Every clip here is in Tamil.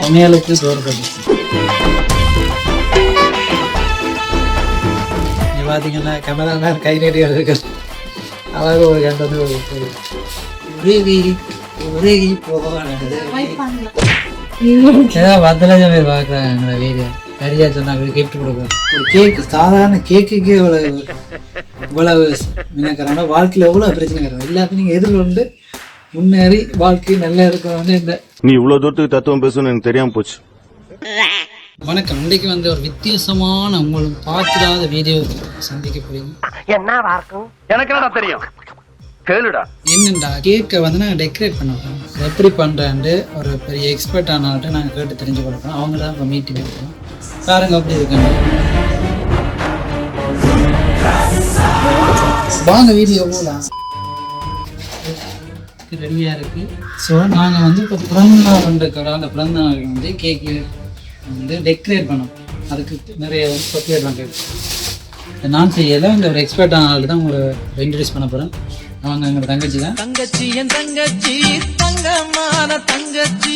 சமையலுக்கு சோறு கட்டு பார்த்தீங்கன்னா கேமரா கை நீட்டி இருக்கு. அழகாக ஒரு கண்டது உருகி உருகி போகாது. ஏதாவது 10 லட்சம் பேர் பார்க்குறாங்க எங்களை வீடியோ. சரியா சொன்னாங்க கிஃப்ட் கொடுக்குறோம். ஒரு கேக்கு, சாதாரண கேக்குக்கே இவ்வளவு நினைக்கிறாங்க. வாழ்க்கையில் எவ்வளோ பிரச்சனை இருக்கிறோம். எல்லாத்தையும் நீங்கள் எதிர்கொண்டு முன்னேறி வாழ்க்கை நல்லா இருக்கணும்னு இந்த நீ இவ்வளோ தூரத்துக்கு தத்துவம் பேசணும்னு எனக்கு தெரியாமல் போச்சு. வணக்கம். இன்றைக்கு ஒரு வித்தியாசமான உங்களுக்கு பார்த்துடாத வீடியோ சந்திக்க போறீங்க. எனக்கு என்ன தெரியும் கேளுடா. என்னண்டா கேக்கை நாங்கள் டெக்கரேட் பண்ண போகிறோம். எப்படி பண்ணுறான்ட்டு ஒரு பெரிய எக்ஸ்பர்ட் ஆனால்கிட்ட நாங்கள் கேட்டு தெரிஞ்சு கொடுப்போம். அவங்க தான் இப்போ மீட்டிங் எடுக்கிறோம். பாருங்க அப்படி இருக்காங்க. வாங்க வீடியோ போகலாம். ரெடியாக இருக்குது. ஸோ நாங்கள் இப்போ பிறந்தநாள் அந்த பிறந்தநாளுக்கு கேக்கு டெக்கரேட் பண்ணோம். அதுக்கு நிறைய சாக்லேட்லாம் கேட்கு நான் செய்யலை. இந்த ஒரு எக்ஸ்பர்ட் ஆனால்ட்டு தான் உங்களை இன்ட்ரடியூஸ் பண்ண போகிறேன். அவங்க எங்களோட தங்கச்சி தான். தங்கச்சி என் தங்கச்சி தங்கமான தங்கச்சி.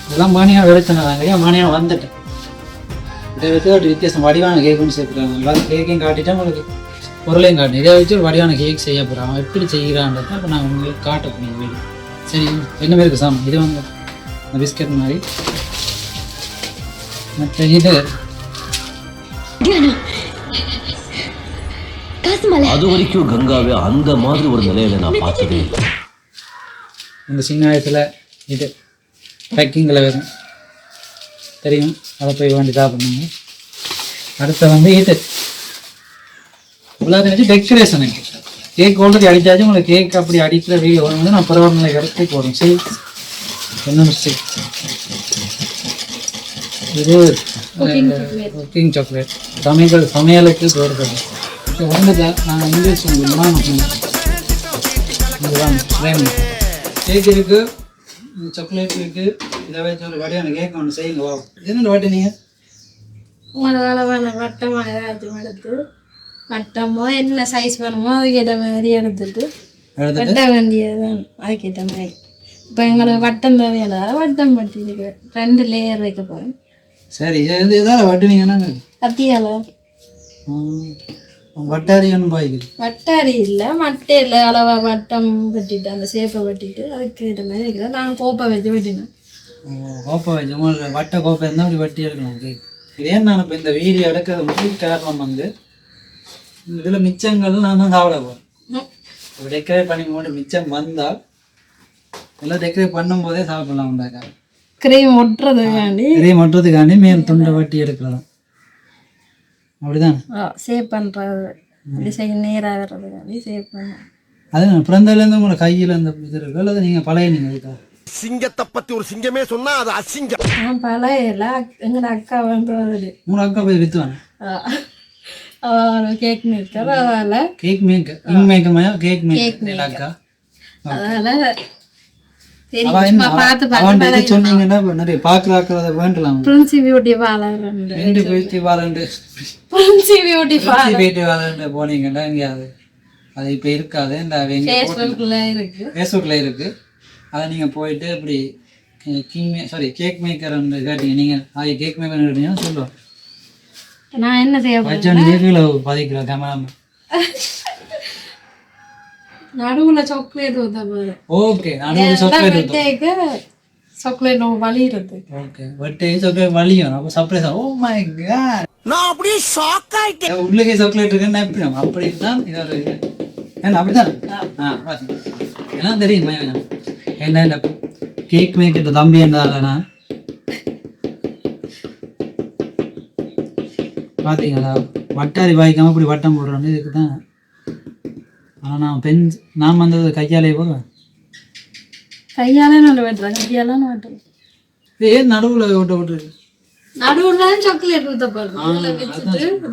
இதெல்லாம் மானியாக விளைச்சனாங்க. மானியாக வந்துட்டேன். இதை வச்சு ஒரு வித்தியாசம் வடிவான கேக்குன்னு சேர்த்துறாங்க. எல்லாரும் கேக்கையும் காட்டிட்டேன், உங்களுக்கு பொருளையும் காட்டணும். இதை வச்சு ஒரு வடிவான கேக் செய்ய போகிறோம். அவன் எப்படி செய்கிறான்றதை இப்போ நான் உங்களுக்கு காட்ட போகிறேன் வீடு. சரி, என்ன மாதிரி இருக்கு சாமி? இது பிஸ்கட் மாதிரி. மற்ற இது அது வரைக்கும் கங்காவே அந்த மாதிரி ஒரு நிலையில நான் பார்த்ததே இல்லை. இந்த சின்ன வயசுல இது பேக்கிங்கில் வரும் தெரியும். அதை போய் வேண்டி சாப்பிடணுங்க. அடுத்த இது உள்ளாத வச்சு டெக்கரேஷனுக்கு கேக் ஆல்ரெடி அடித்தாச்சும் உங்களுக்கு கேக் அப்படி அடிக்கிற வீடியோ வந்து நான் பரவாயில்ல இடத்துக்கு வரும். சரி, என்ன மிஸ்டேக் இது குக்கிங் சாக்லேட் சமையலுக்கு சோறு கட்டு. ஸோ வந்துதான் நாங்கள் இங்கிலீஷ் கேக் இருக்குது, சாக்லேட் இருக்குது. இதை வச்சு ஒரு வடியான கேக் ஒன்று செய்யுங்க. வா, என்ன வாட்டி நீங்கள் வட்டமாக ஏதாச்சும் எடுத்து வட்டமோ என்ன சைஸ் வேணுமோ அதுக்கேற்ற மாதிரி எடுத்துட்டு வெட்ட வேண்டியதுதான். அதுக்கேற்ற மாதிரி இப்போ எங்களுக்கு வட்டம் தேவையான வட்டம் பட்டி இருக்கு. 2 லேயர் வைக்க போகிறேன். சரி, இது எதாவது வட்டுனீங்கன்னா கத்தியால வட்டாரி ஒன்று பாய்க்குது. வட்டாரி இல்லை, மட்டையில் அளவாக வட்டம் வெட்டிட்டு அந்த சேப்பை வெட்டிட்டு அதுக்கு ஏற்ற மாதிரி இருக்கிறது. நாங்கள் கோப்பை வச்சு வெட்டினோம். கோப்பை வச்சு உங்களுக்கு வட்டை கோப்பை இருந்தால் அப்படி வட்டி எடுக்கணும் கேக். இது ஏன் நான் இப்போ இந்த வீடியோ எடுக்கிறது முக்கிய காரணம் இதில் மிச்சங்கள் நான் தான் சாப்பிட போகிறேன். டெக்கரேட் பண்ணி போட்டு மிச்சம் வந்தால் எல்லாம் டெக்கரேட் பண்ணும்போதே சாப்பிடலாம். உண்டாக்கா கிரீம் ஒட்டுறதுக்காண்டி மேல் துண்டை வட்டி எடுக்கலாம். அப்படிதான் சேவ் பண்ணுறது டிசைன் நேராக வர்றதுக்காண்டி சேவ் பண்ண. அது பிறந்ததுலேருந்து உங்களோட கையில் இந்த இது இருக்கு அல்லது நீங்கள் பழைய நீங்கள் இருக்கா? சிங்கத்தை பத்தி ஒரு சிங்கமே சொன்னா அது அசிங்கம். நான் பழைய எங்களோட அக்கா வந்து உங்களோட அக்கா போய் விற்றுவாங்க. Cake maker. அதனால கேக் மேக்கர் இங் மேக்கர் மாதிரி கேக் மேக்கர் அக்கா. அதனால சொன்னீங்கன்னா நிறைய பாக்குறத வேண்டலாம். போனீங்கன்னா எங்கேயாவது அது இப்ப இருக்காது. இந்த ஃபேஸ்புக்ல இருக்கு. அதை நீங்க போயிட்டு இப்படி கேக் மேக்கர் கேட்டீங்க. நீங்க கேக் மேக்கர் கேட்டீங்கன்னா சொல்லுவோம். நான் என்ன செய்ய பதிக்கலாம் கேமரா நடுவுல சாக்லேட் ஊத்தப்பாரு. ஓகே, நடுவுல சாக்லேட் சாக்லேட் வலியிறது. ஓகே, வட்டே சாக்லேட் வலியும். அப்ப சர்ப்ரைஸ். ஓ மை காட், நான் அப்படியே ஷாக் ஆயிட்டேன். உள்ளே சாக்லேட் இருக்குன்னு எப்படி அப்படிதான் இதோட இது என்ன அப்படிதான். என்ன தெரியுமா என்ன இந்த கேக் மேக்கர் தம்பி இருந்தாலண்ணா பார்த்தீங்களா வட்டாரி வாய்க்காம இப்படி வட்டம் போடுறோன்னு இதுக்கு தான். ஆனால் நான் வந்தது கையாலே போடுவேன். கையாலே நான் வெட்டுறேன். கையால நான் வெட்டுறேன். ஏன் நடுவில் ஓட்ட விட்டுருக்கு? நடுவில் சாக்லேட் ஊற்ற போடுறேன்.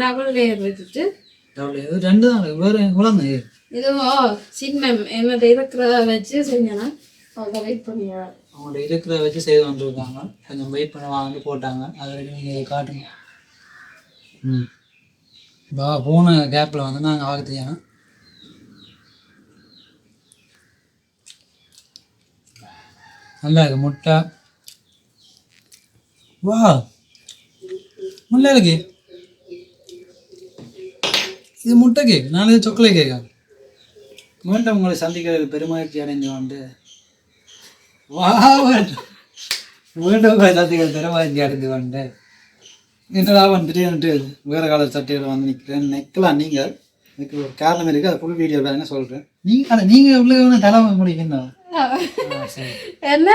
டபுள் லேயர் வச்சுட்டு இது 2 தான் வேறு குழந்தை. இதுவோ சின்ன என்னோட இருக்கிறத வச்சு செஞ்சேன்னா அவங்க வெயிட் பண்ணுவாங்க. அவங்கள்ட்ட இருக்கிறத வச்சு செய்து வந்துருக்காங்க. கொஞ்சம் வெயிட் பண்ண வாங்கிட்டு போட்டாங்க. அது வரைக்கும் நீங்கள் காட்டுங்க. போன கேப்பில் நாங்கள் ஆகுதுன்னா நல்லா இருக்கு முட்டை. வா நல்லா இருக்கு. இது முட்டை கேக், நாளைக்கு சாக்லேட் கேக்கா. மீண்டும் உங்களை சந்திக்கிறது பெருமகிழ்ச்சி அடைந்து கொண்டு வா மீண்டும் உங்களை சந்திக்கிறது பெருமகிழ்ச்சி அடைந்து கொண்டு என்னடா வந்துட்டு வேறு கால சட்டையில் வந்து நிற்கிறேன். நிற்கலாம் நீங்கள், எனக்கு ஒரு காரணம் இருக்குது, அது ஃபுல் வீடியோ தானே சொல்கிறேன். நீங்கள் உள்ள தலைமை முடிக்கணும். சரி என்ன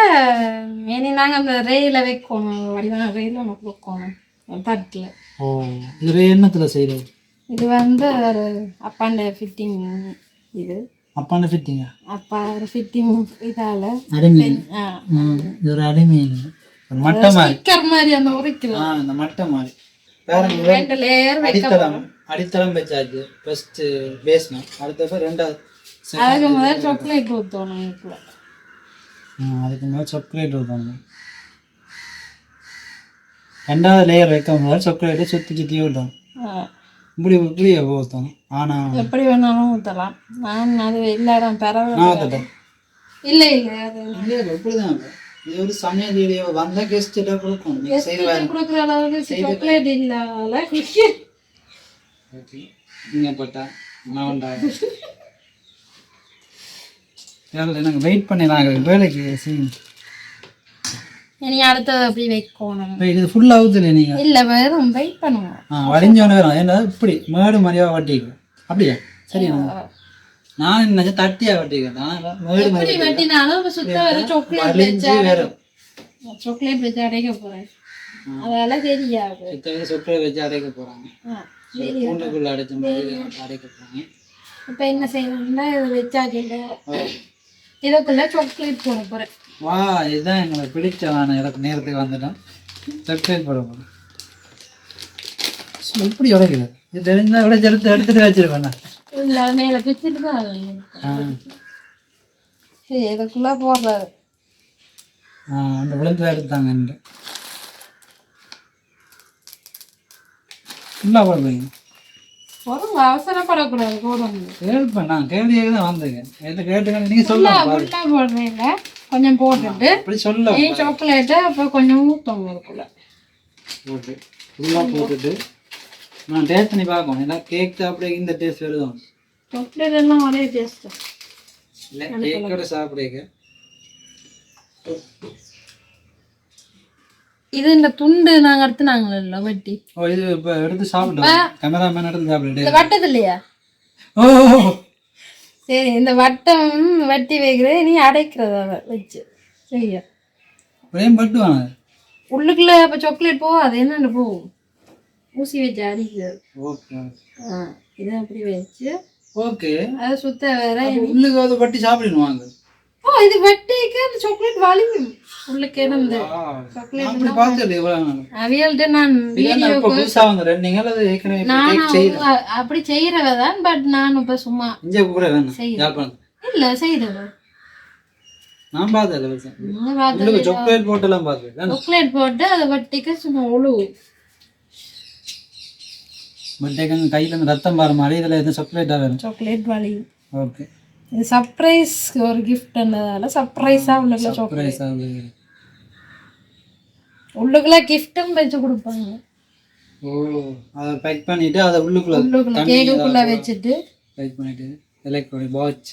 இனி நாங்கள் அந்த ரேயில வைக்கணும், வடிவான ரேயில நமக்கு வைக்கணும் தட்டில். ஓ இது எண்ணத்தில் செய்கிறது? இது வந்து ஒரு அப்பாண்ட ஃபிட்டிங். இது அப்பாண்ட ஃபிட்டிங்கா? அப்பா ஒரு ஃபிட்டிங் இதால் அடிமீன். இது ஒரு அடிமீன் மட்டை மாதிரி, ஸ்டிக்கர் மாதிரி அந்த உரிக்கிறது. அந்த மட்டை மாதிரி. வேற லேயர் அடித்தளம் வச்சாச்சு. ஃபர்ஸ்ட் பேஸ்மெண்ட், அடுத்த ரெண்டாவது அதுக்கு முதல்ல சாக்லேட் ஊற்றணும். அதுக்கு முதல்ல சாக்லேட் ஊற்றணும். ரெண்டாவது லேயர் வைக்க முதல்ல சாக்லேட்டை சுற்றி ஊற்றணும். இப்படியே ஊற்றணும். ஆனால் எப்படி வேணாலும் ஊற்றலாம். நான் அது எல்லாரும் பரவாயில்ல. இல்லை இல்லை அது இப்படிதான். இது ஒரு சமையல் வீடியோ வந்தால் கெஸ்ட்டு கொடுக்கணும். கொடுக்குற அளவுக்கு சாக்லேட் இல்லாத நீங்கள் போட்டா நான் நாங்கள் வெயிட் பண்ணி நாங்கள் வேலைக்கு செய்யணும். இனி அடுத்தது அப்படி வைக்கணும். இது ஃபுல்லாக அவுத்துல நீங்கள் இல்லை வெறும் வெயிட் பண்ணுவோம். வடிஞ்சோன்னு வரும். ஏன்னா இப்படி மேடு மாதிரியாக வட்டிக்கும். அப்படியா? சரியா? நான் என்ன தட்டியாக வட்டிக்கிறேன். மேடு மாதிரி வெட்டினாலும் சுத்த வர சாக்லேட் வச்சா வரும். சாக்லேட் வச்சு அடைக்க போகிறேன். அதெல்லாம் தெரியாது. சாக்லேட் வச்சு அடைக்க போகிறாங்க. பூண்டுக்குள்ளே அடைச்ச மாதிரி அடைக்க போகிறாங்க. இப்போ என்ன செய்யணும்னா இது வச்சாச்சு. இதுக்குள்ள சாக்லேட் போட போகிறேன். வா இதுதான் எங்களை பிடிச்சவான நேரத்துக்கு வந்துட்டோம். சாக்லேட் போட போகிறோம். இப்படி உடைக்குது. இது தெரிஞ்சால் விட எடுத்துட்டு வச்சிருப்பேன். இல்லை மேலே பிச்சுட்டு தான் இதுக்குள்ளே போடுறது. அந்த விழுந்து எடுத்தாங்க. ஃபுல்லாக போடுவீங்க. ஒரு அவசரப்படக்கூடாது. போடணும். கேள்விப்பேன். நான் கேள்வியாக தான் வந்தேன். எதை கேட்டுக்கணும் நீங்கள் சொல்லலாம். ஃபுல்லாக போடுறீங்க. கொஞ்சம் போட்டுட்டு அப்படி சொல்ல சாக்லேட்டை அப்போ கொஞ்சம் ஊற்றணும். அதுக்குள்ள ஓகே ஃபுல்லாக போட்டுட்டு நான் டேஸ்ட் பண்ணி பார்க்கணும். ஏன்னா கேக் சாப்பிட இந்த டேஸ்ட் வருதும். சாக்லேட் எல்லாம் ஒரே டேஸ்ட்டு இல்லை கேக்கோட சாப்பிடுங்க. இது இந்த துண்டு நாங்கள் எடுத்து நாங்கள் இல்லை வெட்டி. ஓ இது இப்போ எடுத்து சாப்பிட்டோம். கேமராமேன் எடுத்து சாப்பிடுது. வட்டது இல்லையா? ஓ சரி இந்த வட்டம் வெட்டி வைக்கிறேன். நீ அடைக்கிறத வச்சு சரியா? பிரேம் பட்டுவாங்க உள்ளுக்குள்ள இப்போ சாக்லேட் போகாது. என்னென்ன போகும்? ஊசி வச்சு அடிக்கிறது. ஓகே இதை அப்படி வச்சு ஓகே அதை சுத்த வேற உள்ளுக்கு அதை பட்டி சாப்பிடுவாங்க. இது வெட்டிக்கு அந்த சாக்லேட் வலியும் உள்ளுக்கு. இந்த சாக்லேட் அப்படி பார்த்தது இவ்வளவு நாள் அவியல்கிட்ட நான் வீடியோ புதுசாக வந்து ரெண்டு அது ஏற்கனவே அப்படி செய்யறவதான். பட் நான் இப்போ சும்மா இங்கே கூட வேணும் இல்லை செய்யறது. நான் பார்த்தேன் சாக்லேட் போட்டெல்லாம் பார்த்தேன். சாக்லேட் போட்டு அதை வட்டிக்கு சும்மா உழுவு பட்டேக்கு கையில் இருந்து ரத்தம் பாரு மாதிரி. இதில் எதுவும் சாக்லேட்டாக வேணும். சாக்லேட் வலியும். ஓகே இது சர்ப்ரைஸ் ஒரு கிஃப்ட்ன்றதால சர்ப்ரைஸாக உள்ளுக்குள்ள சாக்லேட் உள்ளுக்குள்ள கிஃப்ட்டும் வச்சு கொடுப்பாங்க. ஓ அதை பேக் பண்ணிட்டு அதை உள்ளுக்குள்ள கேக்குக்குள்ள வச்சுட்டு பேக் பண்ணிட்டு எலக்ட்ரானிக் வாட்ச்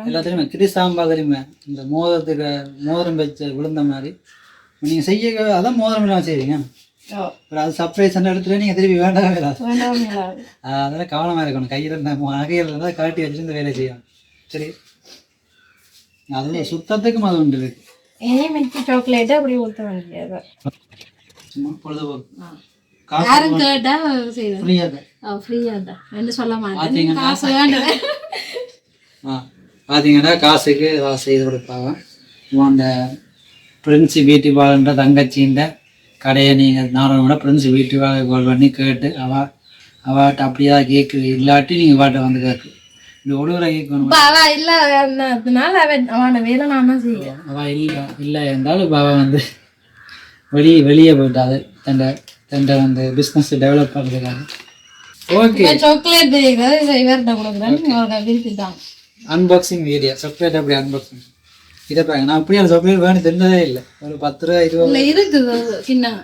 எல்லாத்துக்குமே கிரிசாம்பா தெரியுமே இந்த மோதிரத்துக்கு மோதிரம் வச்சு விழுந்த மாதிரி நீங்கள் செய்ய அதான் மோதிரம் எல்லாம் செய்வீங்க. அது சர்ப்ரைஸ் எடுத்துட்டு நீங்கள் திருப்பி வேண்டாம் அதெல்லாம் கவனமாக இருக்கணும். கையில் நகையில் இருந்தால் காட்டி வச்சுட்டு இந்த வேலையை செய்யணும். சரி அது சுத்தத்துக்கும் அது உண்டு இருக்கு. மிக்சி சாக்லேட்டு அப்படி ஊற்ற வேண்டியது சும்மா பொழுதுபோக்கு. யாரும் கேட்டா செய்வேன். ஃப்ரீயாக தான் என்று சொல்ல மாட்டேன். காசு வேண்டாம். பார்த்தீங்கன்னா காசுக்கு ஏதாவது செய்து கொடுப்பாங்க. அந்த பிரின்ஸு பியூட்டி பார்லர்ன்ற தங்கச்சின்ற கடையை நீங்கள் நார்மலாக பிரின்ஸு பியூட்டி பார்லர் கால் பண்ணி கேட்டு அவாட்ட அப்படியே கேக்கு இல்லாட்டி நீங்கள் வாட்டை வந்து கேட்கு இந்த ஒழுங்குற கேட்கணும். அவள் இல்லாதனால அவனை வேலை நான் தான் செய்வேன். அவள் இல்லை இருந்தாலும் இப்போ அவள் வந்து வெளியே போயிட்டாது தண்டை வந்து பிஸ்னஸ் டெவலப் பண்ணுறதுக்காக. ஓகே சாக்லேட் இவர்கிட்ட கொடுக்குறேன். விரும்பிட்டாங்க. அன்பாக்சிங் வீடியோ சாக்லேட் அப்படி அன்பாக்சிங் இதை பாருங்க நான் அப்படியே சாக்லேட் வேணும் தெரிஞ்சதே இல்லை ஒரு 10 ரூபா 20 இல்ல இருக்குது கிண்ணம்.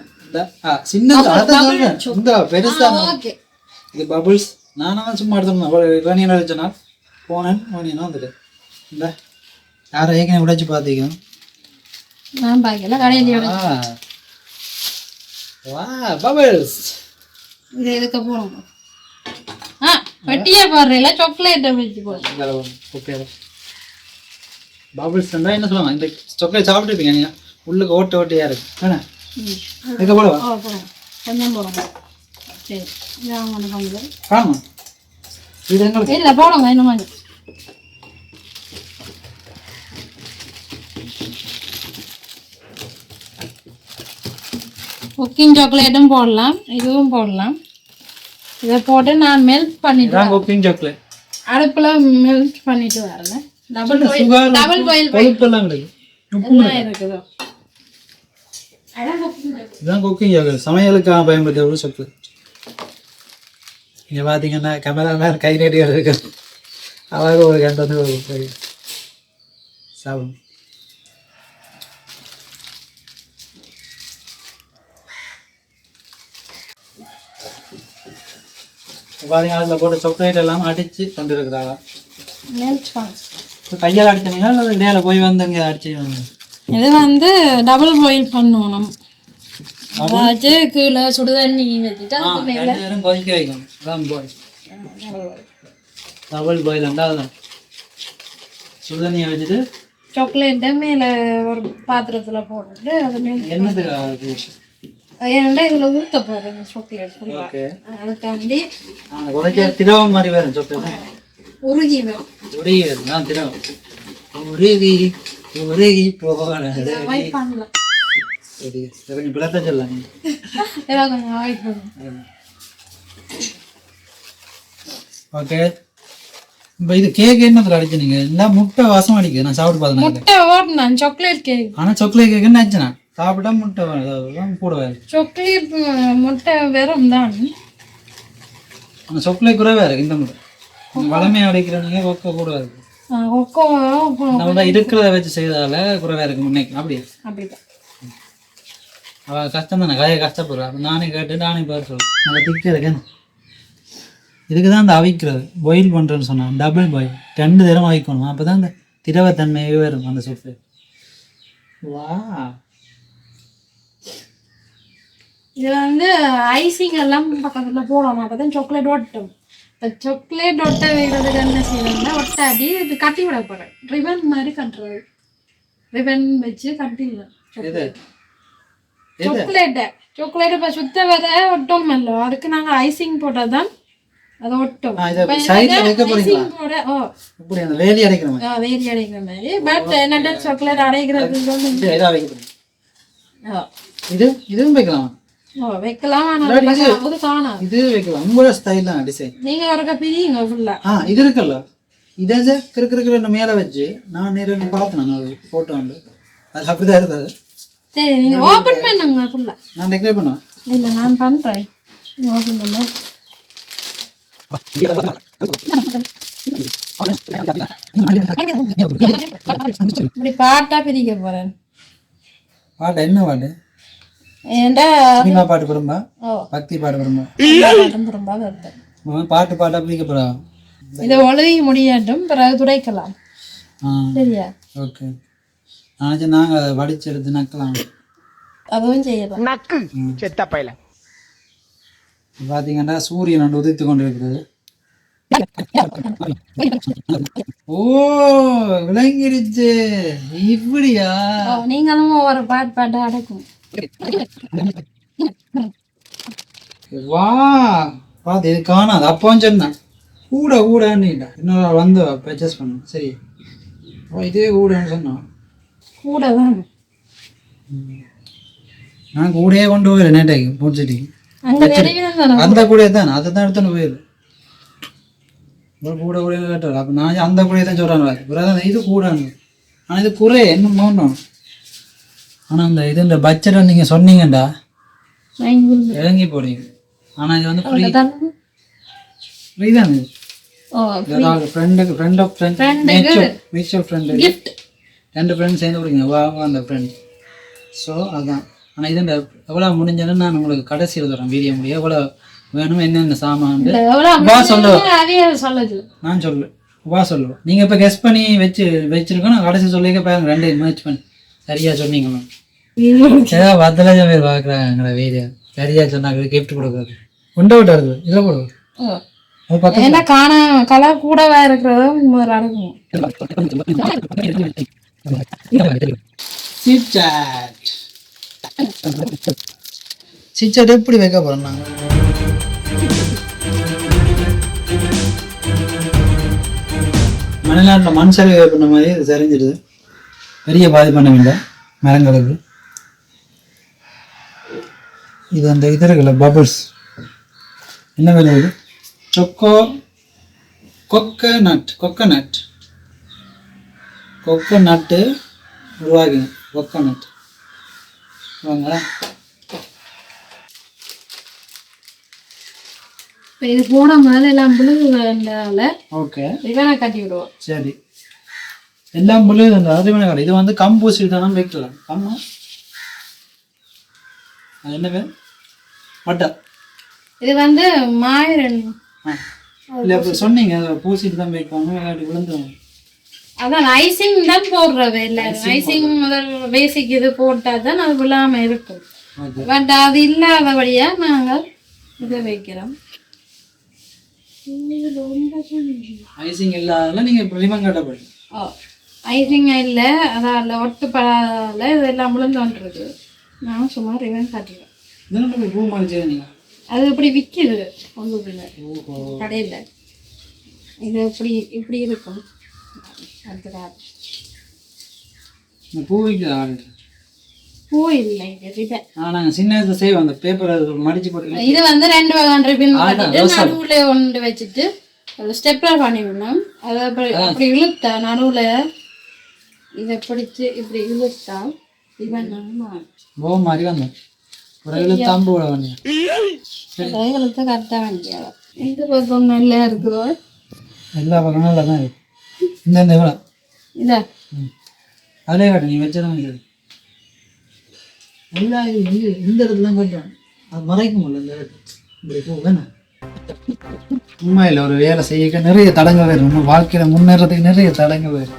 சின்னது அதான் சொல்றேன் இந்த பெருசா ஓகே. இது பபுள்ஸ் நானும் சும்மா எடுத்துருந்தேன் வேணியனா வச்சனா போனேன் வேணியனா வந்துட்டு இந்த யாரை ஏற்கனவே உடைச்சு பார்த்திக்கணும். நான் பார்க்கல கடையில. வா பபுள்ஸ் இது எதுக்கு போறோம்? வெட்டியா பாடுறீங்களா சாக்லேட்டை வச்சு போடுறோம். ஓகே பபுள்ஸ் என்ன சொல்லுவாங்க இந்த சாக்லேட் சாப்பிட்டுருப்பீங்க நீங்கள் உள்ளுக்கு ஓட்ட ஓட்டையா இருக்கு என்ன இதுக்கு போடுவா கொஞ்சம் போடுங்க. சரி காணுமா இது எங்களுக்கு இல்லை போடுங்க இன்னும் கொஞ்சம். குக்கிங் சாக்லேட்டும் போடலாம் இதுவும் போடலாம். இதை போட்டு நான் மெல்ட் பண்ணிட்டு குக்கிங் சாக்லேட் அடுப்பில் மெல்ட் பண்ணிட்டு வரேன். டபுள் பாயில் கொழுப்பெல்லாம் கிடைக்கும் இருக்குதோ இதுதான் குக்கிங் சாக்லேட் சமையலுக்காக பயன்படுத்த ஒரு சாக்லேட். இங்கே பார்த்தீங்கன்னா கேமராமேன் கை நீட்டி இருக்கு அவங்க ஒரு கண்டு வந்து ஒரு சாப்பிடும். பார்த்தீங்கன்னா அதில் போட்டு சாக்லேட் எல்லாம் அடித்து கொண்டு இருக்கிறாங்க. கையால் அடிச்சீங்களா இல்லை இடையில போய் வந்து இங்கே அடிச்சு? இது வந்து டபுள் பாயில் பண்ணணும். அதாச்சு கீழே சுடுதண்ணி வச்சுட்டு அதுக்கு மேலே கொதிக்க வைக்கணும். அதான் பாயில் டபுள் பாயில் அதுதான் சுடுதண்ணியை வச்சுட்டு சாக்லேட்டை மேலே ஒரு பாத்திரத்தில் போட்டுட்டு அது மேலே என்னதுக்கு ஏன்னா இதில் ஊற்ற போகிறேன் சாக்லேட் ஓகே அதுக்காண்டி உரைக்க திரவம் மாதிரி வேறு சாக்லேட் உருகி வரும். உருகி வரும் தான் திரவம் உருகி உருகி போகலாம். பண்ணலாம் சரி கொஞ்சம் பிளத்த சொல்லலாம் ஏதாவது கொஞ்சம் அவாய்ட் பண்ணும். ஓகே இப்போ இது கேக் என்னத்தில் அடிச்சு நீங்கள் எல்லாம் முட்டை வாசம் அடிக்குது. நான் சாப்பிட்டு பார்த்தேன் முட்டை ஓடணும் சாக்லேட் கேக். ஆனால் சாக்லேட் கேக் என்ன ஆச்சுண்ணா சாப்பிட்டா முட்டை கூட வேறு சாக்லேட் முட்டை வெறும் தான். ஆனால் சாக்லேட் கூட வேறு இந்த முட்டை வளமையாக அடிக்கிறவங்க கொக்கை கூட இருக்கு. நம்ம இருக்கிறத வச்சு செய்யறதால குறைவா இருக்கு முன்னைக்கு அப்படியே அப்படிதான். அவ கஷ்டம் தானே கதையை கஷ்டப்படுறா. நானே கேட்டு நானே பார்த்து சொல்றேன் நல்லா திக்க இருக்கேன். இதுக்கு தான் அந்த அவிக்கிறது பாயில் பண்ணுறேன்னு சொன்னான். டபுள் பாயில் 2 தரம் அவிக்கணும். அப்போ தான் அந்த திரவத்தன்மையே வரும் அந்த சொப்பு. வா இது வந்து ஐசிங் எல்லாம் பக்கத்தில் போடணும். அப்போ தான் சாக்லேட் ஒட்டும். இப்போ சாக்லேட் ஒட்ட வைக்கிறதுக்கு என்ன செய்யணும்னா ஒட்டாடி இது கட்டி விட போகிறேன். ரிபன் மாதிரி கட்டுறது. ரிபன் வச்சு கட்டிடலாம் சாக்லேட்டை. சாக்லேட் இப்போ சுத்த வர ஒட்டும் இல்லை. அதுக்கு நாங்கள் ஐசிங் போட்டால் தான் அது ஒட்டும். ஐசிங் போட வேலி அடைக்கிற மாதிரி வேலி அடைக்கிற மாதிரி. பட் என்னட்ட சாக்லேட் அடைக்கிறது இது இதுவும் வைக்கலாம். வைக்கலாம் காணாது. இது வைக்கலாம் உங்களோட ஸ்டைல் தான் டிசைன். நீங்க ஒரு பிரியுங்க ஃபுல்லா. இது இருக்குல்ல இதை கிறுக்கிற மேலே வச்சு நான் நேரம் பார்த்தேன் அது ஃபோட்டோ வந்து அது அப்படிதான் இருந்தது. சரி நீங்க ஓபன் பண்ணுங்க ஃபுல்லா. நான் டெக்கரேட் பண்ணுவேன். இல்ல நான் பண்றேன். ஓபன் பண்ணு. இப்படி பாட்டா பிரிக்க போறேன். பாட்டு என்ன பாட்டு? ஏண்டா சினிமா பாட்டு போடும்பா பக்தி பாட்டு போடும்பா பாட்டு பாட்டா பிரிக்க போறா. இதை ஒழுகி முடியாட்டும் பிறகு துடைக்கலாம். சரியா? ஓகே நினைச்சு நாங்க அதை வடிச்சு எடுத்து நக்கலாம். அதுவும் செய்யலாம். நக்கு செத்த பையல பாத்தீங்கன்னா சூரியன் உதித்து கொண்டு இருக்கிறது. ஓ விளங்கிருச்சு இப்படியா? நீங்களும் ஒவ்வொரு பாட்டா அடக்கும். வா பாத்து இது காணாது. அப்போ சொன்னேன் கூட இன்னொரு வந்து பர்ச்சேஸ் பண்ண. சரி இதே கூடன்னு சொன்னான். கூட தான் நான் கூடையே கொண்டு போயிரு நேட்டைக்கு முடிச்சுட்டு அந்த கூடையே தான் அதை தான் எடுத்துன்னு போயிரு. கூட கேட்டார். அப்போ நான் அந்த கூடையை தான் சொல்கிறேன். இது கூடாங்க ஆனால் இது குறை என்ன மோணும். ஆனால் அந்த இது இந்த பட்ஜெட்டை நீங்கள் சொன்னீங்கண்டா இறங்கி போடுங்க. ஆனால் இது வந்து ஃப்ரீ தானே. ஃப்ரெண்டுக்கு friend of friend mutual friend 2 friends சேர்ந்து குடிங்க வாங்க அந்த ஃப்ரெண்ட். ஸோ அதுதான். ஆனால் இது எவ்வளோ முடிஞ்சதுன்னு நான் உங்களுக்கு கடைசியில் தரேன் வீடியோ முடியும் எவ்வளோ வேணும் என்னென்ன சாமான் வா சொல்லுவேன். நான் சொல்லுவேன் வா சொல்லுவேன். நீங்கள் இப்போ கெஸ் பண்ணி வச்சிருக்கோம். நான் கடைசி சொல்லிக்க பாருங்க 2 மேட்ச் பண்ணி சரியா சொன்னீங்களா ஏதாவது 10 லட்சம் பேர் பார்க்குறாங்க வீடியோ சரியா சொன்னாங்க கிஃப்ட் கொடுக்குறது உண்டை விட்டா இருக்குது இதில் போடுவோம். ஏன்னா கலர் கூடவா இருக்கிறது நடக்கும். சிச்சாட் எப்படி வைக்க போறோம் நாங்க? மலைநாட்டில் மண் சரிவு பண்ண மாதிரி இது சரிஞ்சிடுது. பெரிய பாதிப்பு இல்லை மரங்களுக்கு. இது அந்த இது இருக்குல்ல பபிள்ஸ் என்ன வேலை இது கொக்கனட் உருவாக்குங்க. கொக்கனட் வாங்க. இது போன மேல எல்லாம் புழுகுனால ஓகே ரிவனை கட்டி விடுவோம். சரி எல்லாம் புழுகு அந்த ரிவனை கட்டி. இது வந்து கம்போசிட் தானே வைக்கலாம். கம்மா அது என்ன பேர் பட்டா. இது வந்து மாயிரன் இல்லை இப்போ சொன்னீங்க பூசிட்டு தான் வைப்பாங்க விளையாட்டு விழுந்துருவாங்க. அதான் ஐசிங் தான் போடுறது. இல்லை ஐசிங் முதல் பேசிக் இது போட்டால் தான் அது விழாம இருக்கும். பட் அது இல்லாதபடியா நாங்கள் இதை வைக்கிறோம். ஐசிங் இல்லாதனால நீங்கள் இப்போ ரிவன் கட்டப்படுங்க. ஐசிங் இல்லை அதால் ஒட்டுப்படாதால இதெல்லாம் விழுந்தோன்றது. நான் சும்மா ரிவன் காட்டுவேன். இதெல்லாம் பூ மாதிரி செய்யுங்க. அது இப்படி விற்கிது ஒன்றுக்குள்ள கடையில். இது இப்படி இருக்கும். பூ வைக்கிற ஆள் பூ இல்லை ரிபன். நாங்கள் சின்ன வயசுல செய்வோம் அந்த பேப்பரை மடிச்சு போட்டு. இது வந்து 2 வகை ரிபன் கட்டிட்டு நடுவுல ஒன்று வச்சுட்டு ஸ்டெப்லர் பண்ணி விடணும். அதை அப்படி இழுத்தா நடுவுல இதை பிடிச்சு இப்படி இழுத்தா ரிபன் போ மாதிரி வந்தோம். ஒரு இழுத்தாம்பு விட வேண்டிய இழுத்த கரெக்டாக வேண்டிய இந்த பக்கம் நல்லா இருக்குதோ எல்லா பக்கம் நல்லா தான் இருக்கு. இந்த எவ்வளோ இதா அதே காட்டு நீ வச்சதான் எல்லா இந்த இடத்துல கட்டுறேன். அது மறைக்க முடியல இந்த இப்படி பூ வேணும். உண்மையில் ஒரு வேலை செய்ய நிறைய தடங்கள் வரும். நம்ம வாழ்க்கையில் முன்னேறதுக்கு நிறைய தடங்கள் வரும்.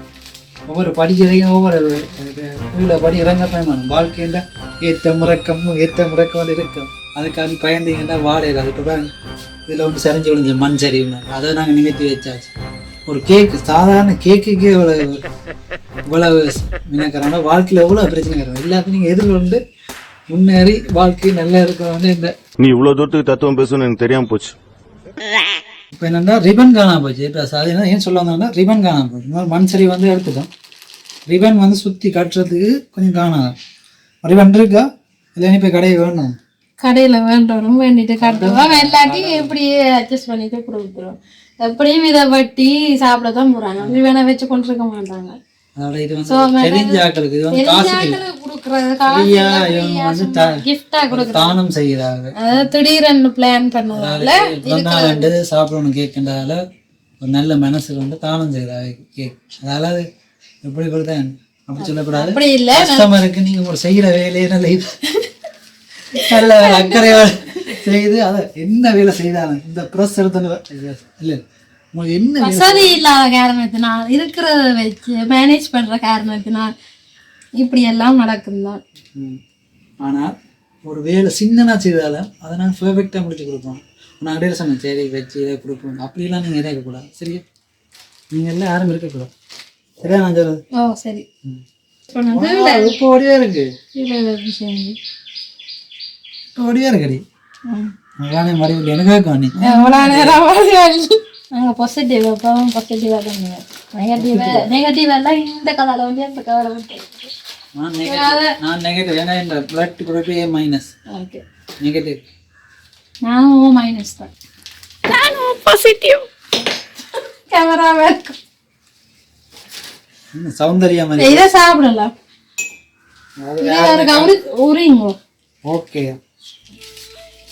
ஒவ்வொரு படிக்கிறதையும் ஒவ்வொரு இதில் படி இறங்கத்தான் வேணும். வாழ்க்கையில் ஏற்ற முறக்கம் இருக்கும். அதுக்காக பயந்தீங்கன்னா வாழையில் அதுக்கு இதில் ஒன்று சரிஞ்சு விழுந்து மண் சரிவுன்னு அதை நாங்கள் நிமித்தி வச்சாச்சு. ஒரு கேக்கு சாதாரண கேக்குக்கே இவ்வளவு வினக்கிறாங்க. வாழ்க்கையில் எவ்வளோ பிரச்சனை இருக்கிறோம். எல்லாத்தையும் நீங்கள் எதிர்கொண்டு முன்னேறி வாழ்க்கை நல்லா இருக்கிறவங்க இந்த நீ இவ்வளவு தூரத்துக்கு தத்துவம் பேசணும்னு எனக்கு தெரியாம போச்சு. இப்போ என்னென்னா ரிபன் காணாம போச்சு. இப்போ அது என்ன ஏன் சொல்ல வந்தாங்கன்னா ரிபன் காணாம போச்சு. இன்னொரு மண் சரி வந்து எடுத்துட்டோம். ரிபன் வந்து சுற்றி கட்டுறதுக்கு கொஞ்சம் காணாது. ரிபன் இருக்கா இல்லை போய் கடையை வேணும். கடையில் வேண்டணும் வேண்டிட்டு கட்டுவோம். இல்லாட்டி இப்படியே அட்ஜஸ்ட் பண்ணிட்டு கொடுத்துருவோம். எப்படியும் இதை வட்டி சாப்பிட தான் போகிறாங்க. ரிபனை வச்சு கொண்டிருக்க மாட்டாங்க. அதோட இது வந்து தெரிஞ்ச ஆக்களுக்கு இது வந்து காசு தானம் செய்கிறாங்க. அதாவது திடீரென்னு பிளான் பண்ணதால சாப்பிடணும் கேட்கின்றதால ஒரு நல்ல மனசு வந்து தானம் செய்கிறாங்க கேக். அதாவது எப்படி கொடுத்தேன் அப்படி சொல்லக்கூடாது. அப்படி இல்லை கஸ்டமருக்கு நீங்க ஒரு செய்யற வேலையே நல்ல நல்ல அக்கறையோட செய்து அதை என்ன வேலை செய்தாலும் இந்த ப்ரெஸ் எடுத்து இல்லை என்ன வசதி இல்லாத காரணத்தினால் இருக்கிறத வச்சு மேனேஜ் பண்ற காரணத்தினால் இப்படி எல்லாம் நடக்கும்தான். ஆனால் ஒரு வேலை சின்னனா செய்தாலும் அதை நாங்கள் பெர்ஃபெக்டாக முடிச்சு கொடுப்போம். நான் இடையில சொன்னேன் சரி வச்சு இதை கொடுப்போம். அப்படிலாம் நீங்கள் இதாக இருக்கக்கூடாது. சரியா நீங்கள் எல்லாம் யாரும் இருக்கக்கூடாது. சரியா நான் சொல்றது? ஓ சரி. இப்போ ஓடியா இருக்கு ஓடியா இருக்குடி மறுபடியும் எனக்காக நீ எவ்வளோ நேரம் நாங்கள் பாசிட்டிவ் எப்பவும் பாசிட்டிவாக பண்ணுவேன். நெகட்டிவ் எல்லாம் இந்த கலரில் வந்து அந்த கலரில் வந்து நான் நெகட்டிவ். ஏன்னா இந்த blood group A minus. Okay negative. நானும் மைனஸ் தான். நானும் பாசிட்டிவ். கேமராவே இருக்கும். சௌந்தர்யா மாதிரி இதை சாப்பிடலாம். உரிங்கோ ஓகே.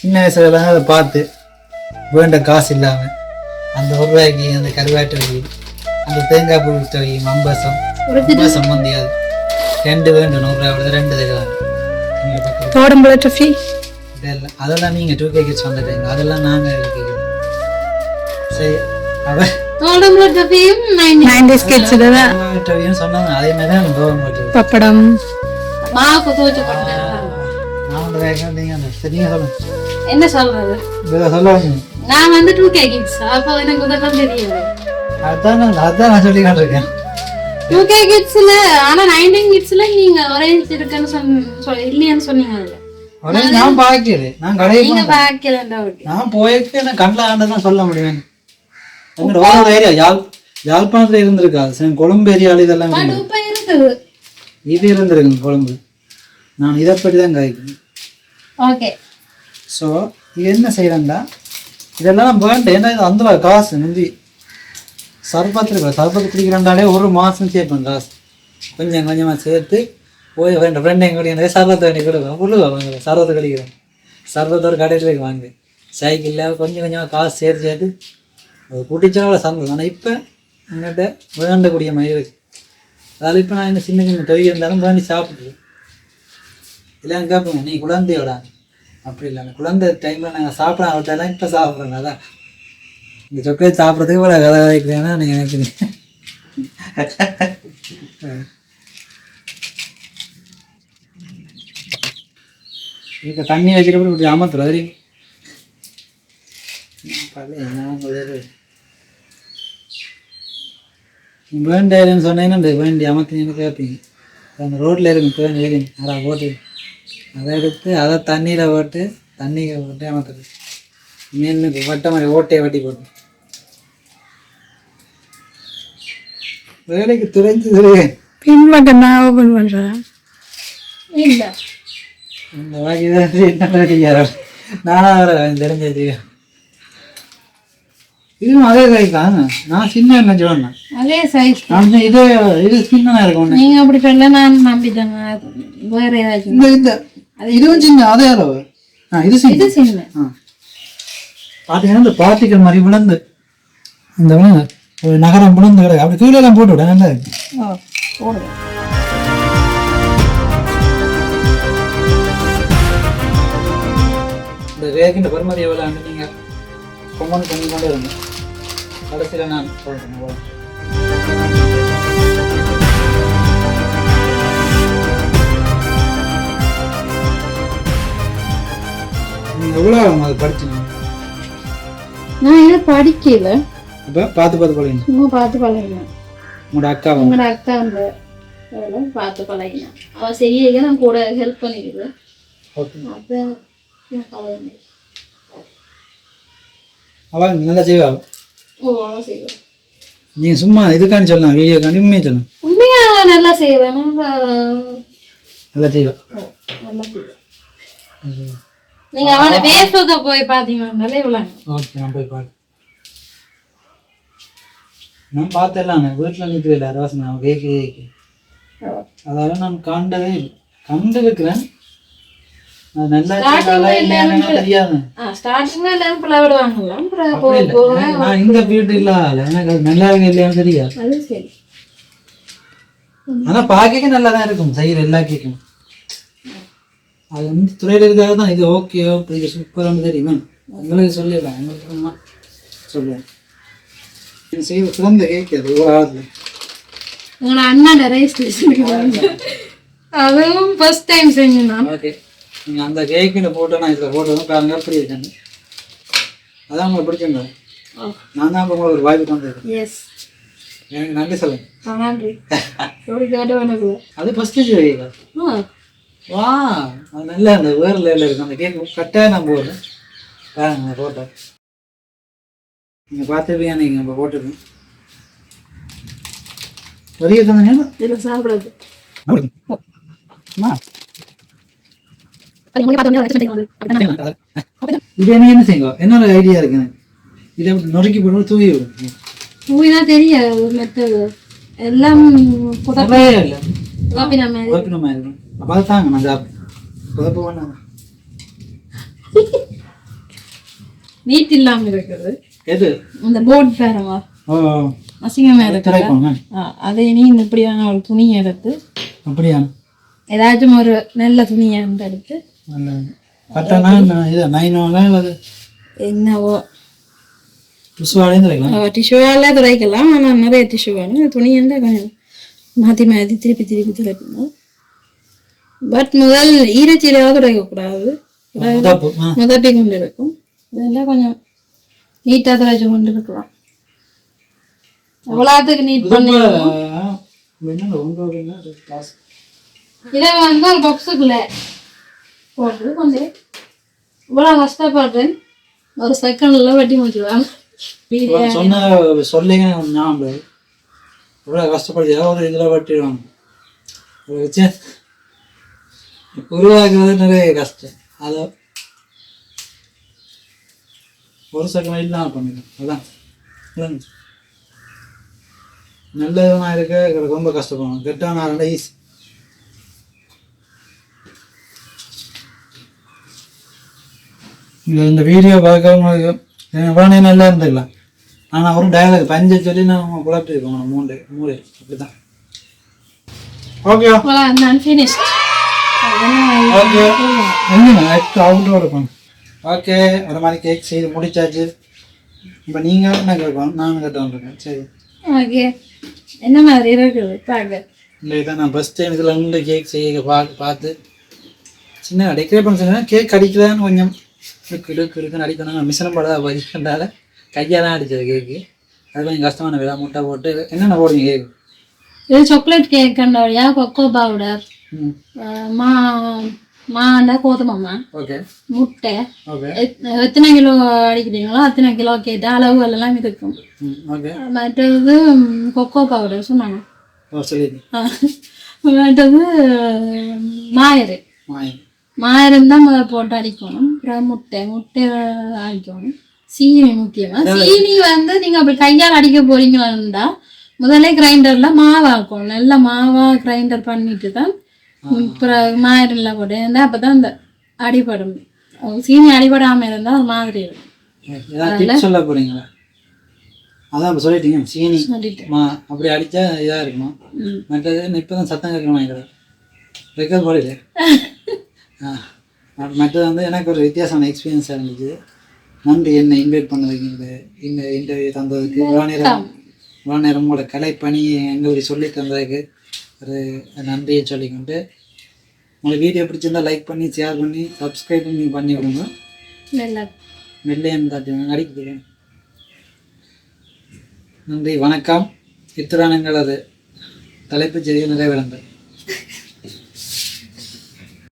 சின்ன வயசுல அதை பார்த்து வேண்ட காசு இல்லாமல் அந்த 1 ரூபாய்க்கு அந்த கருவாட்டு வகை அந்த தேங்காய் பூ வை மம்பசம் வித்தியாசம் முடியாது. 2 வேண்டும் 100 2 தருவாங்க. நீங்க பக்கம் தோடம்புல டஃபி இதெல்லாம் அதெல்லாம் நீங்க 2K கிட்ஸ் வந்துட்டீங்க. அதெல்லாம் நாங்க இருக்கீங்க. சரி அவ தோடம்புல டஃபியும் 90s கிட்ஸ் தான் சொன்னாங்க. அதே மாதிரி தான் கோவம் போட்டு பப்படம் மாவுக்கு தோச்சு போட்டு நான் வந்து வேக நீங்க சரிங்க சொல்லுங்க. என்ன சொல்றது? இதை சொல்லுவாங்க. நான் வந்து 2K கிட்ஸ். அப்போ எனக்கு இதெல்லாம் தெரியாது. அதான் நான் சொல்லி காட்டிருக்கேன். 2K கிட்ஸ்ல ஆனா 19 கிட்ஸ்ல நீங்க ஒரே இருக்குன்னு இல்லையான்னு சொன்னீங்க. ஒரே நான் பாக்கிறேன். நான் கடைக்கு நீங்க பாக்கலண்டா ஓகே. நான் போயிட்டு நான் கண்ணில் ஆண்டதான் சொல்ல முடியும். உங்களோட ஓனர் ஏரியா யாழ்ப்பாணத்துல இருந்திருக்காது. சரி கொழும்பு ஏரியாவில் இதெல்லாம் இருக்குது. இது இருந்திருக்கு கொழும்பு. நான் இதை பற்றி தான் காய்க்கிறேன். ஓகே. ஸோ இது என்ன செய்யறேன்டா இதெல்லாம் வேண்டாம். ஏன்னா இது அந்த காசு முந்தி சர்பத்து குடிக்கிறாண்டாலே ஒரு மாதம் சேர்ப்பேன் காசு. கொஞ்சம் கொஞ்சமாக சேர்த்து போய் ரெண்டு ஃப்ரெண்டு எங்களுடைய நிறைய சர்பத்தை வேண்டி கொடுப்பேன். வாங்க சர்பத்தை கழிக்கிறேன். சர்பத்தை ஒரு கடையில் வாங்க சைக்கிளில் கொஞ்சம் கொஞ்சமாக காசு சேர்த்து குடிச்சா அவ்வளோ சந்தோஷம். ஆனால் இப்போ எங்கிட்ட வேண்டக்கூடிய மாதிரி இருக்கு. அதாவது இப்போ நான் என்ன சின்ன சின்ன தொழில் இருந்தாலும் வேண்டி சாப்பிட்ருவேன். இல்லை கேட்பேங்க நீ குழந்தையோட அப்படி இல்லை குழந்தை டைமில் நாங்கள் சாப்பிட அவட்டெல்லாம் இப்போ சாப்பிட்றேங்க. அதான் இந்த சாக்லேட் சாப்பிட்றதுக்கு இவ்வளோ கதை வைக்கிறேன்னா நீங்கள் நினைக்கிறீங்க. இப்போ தண்ணி வைக்கிறப்ப இப்படி அமர்த்துற அது வேண்டாயிரன்னு சொன்னீங்கன்னா வேண்டி அமர்த்தினு கேட்பீங்க. அந்த ரோட்டில் இருக்கும் பேன் ஏறி அதை போட்டு அதை எடுத்து அதை தண்ணியில் போட்டு தண்ணியை போட்டு அமர்த்துறது. மீனுக்கு வட்ட மாதிரி ஓட்டையை வட்டி போட்டு வேலைக்கு துறைஞ்சு பின்பக்கம் நான் ஓப்பன் பண்ணுறேன். இல்லை இந்த வாக்கி தான் என்ன நானா தெரிஞ்சது. இதுவும் அதே சைஸ் தான். நான் சின்ன என்ன சொன்னேன் அதே சைஸ். இது இது சின்னதாக இருக்கும். நீங்கள் அப்படி சொல்ல நான் நம்பிட்டேங்க. வேற ஏதாச்சும் இந்த இதுவும் சின்ன அதே அளவு. இது சின்ன இது சின்ன. பார்த்தீங்கன்னா இந்த பார்ட்டிக்கல் மாதிரி விழுந்து இந்த ஒரு நகரம் விழுந்து கிடக்கு. அப்படி கீழே எல்லாம் போட்டு விட நல்லா இருக்கு. போடுவேன். இந்த ரேக்கின்ற பெருமதி எவ்வளோ நீங்கள் கொம்பன் பண்ணி கொண்டே இருந்தேன். கடைசியில் நான் சொல்கிறேன். நீங்கள் எவ்வளோ அது படிச்சுங்க? நான் இதை படிக்கல. இப்போ பார்த்து பழகினேன். சும்மா பார்த்து பழகினேன். உங்களோட அக்காவும் உங்களோட அக்கா அந்த பார்த்து பழகினேன். அவள் சரியாக நான் கூட ஹெல்ப் பண்ணிடுவேன். அப்போ அவள் நல்லா செய்வா. ஓ அவள் செய்வேன். நீங்கள் சும்மா இதுக்காண்டி சொல்லலாம் வீடியோக்காண்டி உண்மையை சொல்லலாம். உண்மையாக நல்லா செய்வேன். நல்லா செய்வா. நல்லா செய்வேன். நீங்கள் அவனை ஃபேஸ்புக்கை போய் பார்த்தீங்கன்னாலே இவ்வளோ. ஓகே நான் போய் பார்க்க. நான் பார்த்தேன் வீட்டில் நிற்கிறேன் அரவாசம் நான் கேக்கு. அதாவது நான் கண்டதே கண்டிருக்கிறேன். நல்லா தெரியாது. நான் இந்த வீட்டு இல்ல எனக்கு நல்லா இல்லையான்னு தெரியாது. ஆனா பாக்க நல்லா தான் இருக்கும் செய்யற எல்லா கேக்கும். அது வந்து துறையில இருக்காக தான் இது ஓகே இது சூப்பரானு தெரியுமா உங்களுக்கு சொல்லிடலாம். எங்களுக்கு சொல்லுவேன் செய்ய சிறந்த கேக் அது ஒரு ஆளுல. உங்களோட அண்ணாட ரைஸ் அதுவும் ஃபர்ஸ்ட் டைம் செஞ்சேன். ஓகே நீங்கள் அந்த கேக்கில் போட்டு நான் இதில் போட்டதும் பாருங்க எப்படி இருக்கேன்னு. அதான் உங்களுக்கு பிடிச்சிருந்தா. நான் தான் உங்களுக்கு ஒரு வாய்ப்பு தந்தேன். எஸ் எனக்கு நன்றி சொல்லுங்க. நன்றி. அது ஃபர்ஸ்ட் கேக்கா? வா அது நல்லா அந்த வேறு லெவலில் இருக்கும். அந்த கேக் கரெக்டாக நான் போடுறேன் பாருங்க போட்டேன். நீங்கள் பார்த்துருப்பீங்க நீங்கள் நம்ம போட்டுருக்கோம் பெரிய தந்தீங்க இதில் சாப்பிடாது. இது என்ன என்ன செய்யுங்க என்னோட ஐடியா இருக்குங்க. இதை நொறுக்கி போட்டு தூவி விடும். தூவினா தெரியாது மெத்தது எல்லாம் இல்லை கோபினமா இருக்கும். அப்போ அதை தாங்க நான் சாப்பிட்டு புதப்பு பண்ணாங்க. நீட் இல்லாமல் இருக்குது எது இந்த போர்ட் பேரவா. ஓ அசிங்கமா இருக்கு. திரைப்போங்க அதை நீ இப்படியான ஒரு துணி எடுத்து அப்படியா ஏதாச்சும் ஒரு நல்ல துணியை எடுத்து கட்டணா இது நைனோல அது என்னவோ புசுவாலையும் திரைக்கலாம் டிஷ்யூவால துடைக்கலாம். ஆனால் நிறைய டிஷ்யூ வேணும். துணி இருந்தால் கொஞ்சம் மாற்றி மாற்றி திருப்பி திருப்பி துடைக்கணும். பட் முதல் ஈரச்சீரையாக துடைக்கக்கூடாது. முதப்பி கொண்டு இருக்கும். இதெல்லாம் கொஞ்சம் நீட்டாக துடைச்சி கொண்டு இருக்கலாம். எவ்வளோத்துக்கு நீட் பண்ணி இதை வந்து ஒரு பாக்ஸுக்குள்ள போட்டு கொண்டு இவ்வளோ கஷ்டப்படுறேன். ஒரு செகண்ட்ல வெட்டி முடிச்சுடுவாங்க. சொன்ன சொல்லிங்க ஞாபகம் இவ்வளோ கஷ்டப்படுது ஒரு இதில் வெட்டிடுவாங்க. வச்சு உருவாக்குறது நிறைய கஷ்டம். அதை ஒரு செகண்ட் இல்லாமல் பண்ணிடும். அதான் நல்லதுனா இருக்க ரொம்ப கஷ்டப்படுவாங்க. கெட்டான ஈஸி. இந்த வீடியோ பார்க்கறவங்களுக்கு எவ்வளோ நல்லா இருந்துக்கலாம். ஆனால் ஒரு டயலாக் பஞ்ச சொல்லி நான் குழப்பிருக்கோம். மூளை அப்படிதான். ஓகே ஓகே அவுட்டோட இருக்கும். ஓகே ஒரு மாதிரி கேக் செய்து முடிச்சாச்சு. இப்போ நீங்கள் என்ன கேட்கணும்? நானும் கேட்டோம். சரி ஓகே. என்ன மாதிரி இருக்குது பார்க்க? இல்லை இதான் நான் ஃபஸ்ட் டைம் இதில் வந்து கேக் செய்ய பார்த்து சின்ன டெக்கரேட் பண்ண சொன்னேன். கேக் அடிக்கலான்னு கொஞ்சம் இருக்குன்னு அடிக்கணும். மிஷினம் படாத பதினால கையாக தான் அடித்தது கேக்கு. அது கொஞ்சம் கஷ்டமான விழா முட்டை போட்டு என்னென்ன போடுங்க கேக்கு? இது சாக்லேட் கேக் கண்டோடையா கொக்கோ பவுடர் மாண்டா கோதுமாமா ஓகே முட்டை ஓகே எத்தனை கிலோ அடிக்கிறீங்களோ அத்தனை கிலோ கேட்டு அளவுகள் எல்லாம் இருக்கும். ஓகே மற்றது கொக்கோ பவுடர் சொன்னாங்க. மற்றது மாயரு மாயரும் தான் முதல் போட்டு அடிக்கணும். அப்புறம் முட்டை அடிக்கணும். சீனி முக்கியமா. சீனி வந்து நீங்க அப்படி கையால் அடிக்க போறீங்களா முதல்ல கிரைண்டர்ல மாவாக்கணும். நல்லா மாவா கிரைண்டர் பண்ணிட்டு தான் அப்புறம் மாயரெல்லாம் போட்டு இருந்தா அப்பதான் அந்த அடிபடும். சீனி அடிபடாம இருந்தா அது மாதிரி இருக்கும். சொல்ல போறீங்களா? அதான் இப்போ சொல்லிட்டீங்க. சீனி அப்படி அடித்தா இதாக இருக்கணும். மற்றது இப்போ தான் சத்தம் கேட்கணும். ரெக்கார்ட் போடல. மற்றது வந்து எனக்கு ஒரு வித்தியாசமான எக்ஸ்பீரியன்ஸாக இருந்துச்சு. நன்றி என்னை இன்வைட் பண்ணதுக்கு, இந்த இன்டர்வியூ தந்ததுக்கு, இவ்வளோ நேரம் உங்களோட கலைப்பணி எங்களுக்கு சொல்லி தந்ததுக்கு ஒரு நன்றியை சொல்லிக்கொண்டு உங்களுக்கு வீடியோ பிடிச்சிருந்தா லைக் பண்ணி ஷேர் பண்ணி சப்ஸ்கிரைப் பண்ணி விடுங்க. மெல்லையன் தாட்டி நடிக்கிறேன். நன்றி வணக்கம். இத்துடன் எங்களது தலைப்புச் செய்திகள் நிறைவேறுங்கள்.